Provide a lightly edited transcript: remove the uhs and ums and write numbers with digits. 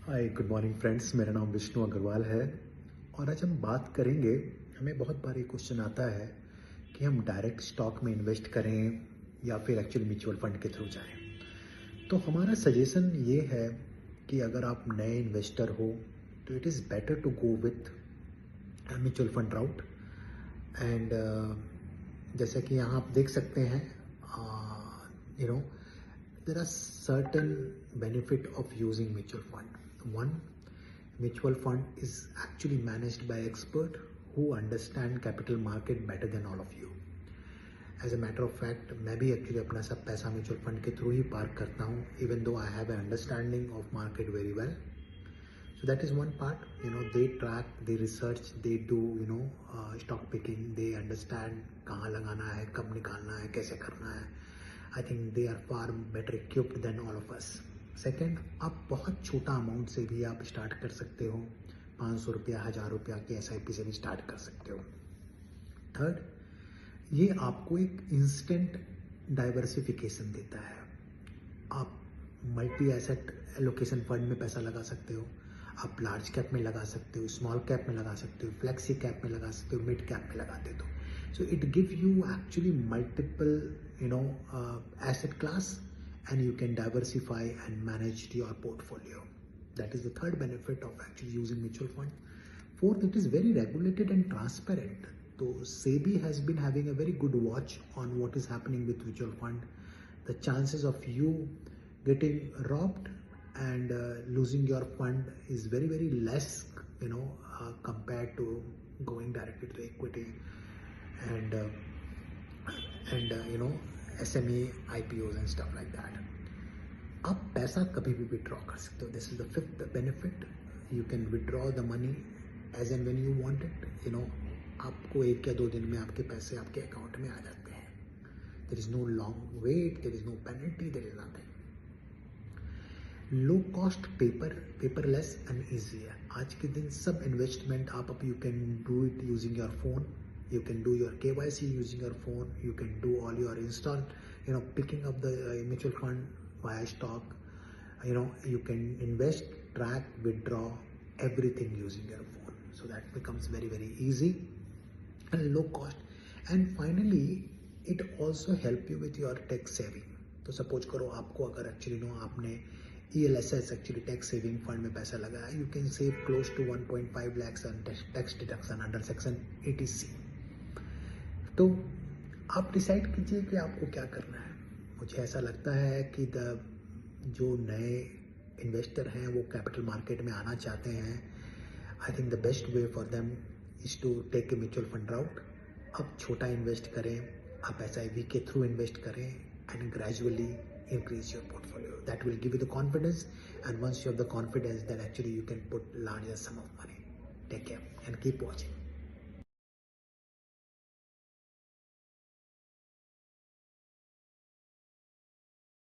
Hi good morning friends, मेरा नाम विष्णु अग्रवाल है और आज हम बात करेंगे। हमें बहुत बार ये क्वेश्चन आता है कि हम डायरेक्ट स्टॉक में इन्वेस्ट करें या फिर एक्चुअली म्यूचुअल फंड के थ्रू जाएं। तो हमारा सजेशन ये है कि अगर आप नए इन्वेस्टर हो तो it is better to go with mutual fund route. And जैसे कि यहाँ आप देख सकते हैं, you know there are certain benefit of using mutual fund. One, mutual fund is actually managed by expert who understand capital market better than all of you. As a matter of fact, मैं भी actually अपना सब पैसा mutual fund के through ही park करता हूँ, even though I have an understanding of market very well. So that is one part. They track, they research, they do stock picking, they understand कहाँ लगाना है, कब निकालना है, कैसे करना है. I think they are far better equipped than all of us. Second, आप बहुत छोटा अमाउंट से भी आप स्टार्ट कर सकते हो, 500 रुपया, 1000 रुपया की SIP से भी स्टार्ट कर सकते हो. थर्ड, ये आपको एक इंस्टेंट डाइवर्सिफिकेशन देता है. आप मल्टी एसेट एलोकेशन फंड में पैसा लगा सकते हो, आप लार्ज कैप में लगा सकते हो, स्मॉल कैप में लगा सकते हो, फ्लेक्सी कैप में लगा सकते हो, मिड कैप में लगाते हो. So it gives you actually multiple asset class, and you can diversify and manage your portfolio. That is the third benefit of actually using mutual fund. Fourth, it is very regulated and transparent. So SEBI has been having a very good watch on what is happening with mutual fund. The chances of you getting robbed and losing your fund is very, very less, compared to going directly to equity and SME IPOs and stuff like that. आप पैसा कभी भी withdraw कर सकते हो. This is the fifth benefit. You can withdraw the money as and when you want it. आपको 1 या 2 दिन में आपके पैसे आपके अकाउंट में आ जाते हैं. There is no long wait, there is no penalty, there is nothing. Low cost, paperless and easy है. आज के दिन सब इन्वेस्टमेंट आप you can do it using your phone. You can do your KYC using your phone. You can do all your picking up the mutual fund via stock. You can invest, track, withdraw, everything using your phone. So that becomes very, very easy and low cost. And finally, it also help you with your tax saving. तो suppose करो आपको अगर actually आपने ELSS actually tax saving fund में पैसा लगाया, you can save close to 1.5 lakhs on tax deduction under section 80C. तो आप डिसाइड कीजिए कि आपको क्या करना है. मुझे ऐसा लगता है कि जो नए इन्वेस्टर हैं वो कैपिटल मार्केट में आना चाहते हैं, I think the best way for them is to take a mutual fund route. आप छोटा इन्वेस्ट करें, आप SIP के थ्रू इन्वेस्ट करें and gradually increase your portfolio. That will give you the confidence, and once you have the confidence, then actually you can put larger sum of money. Take care and keep watching.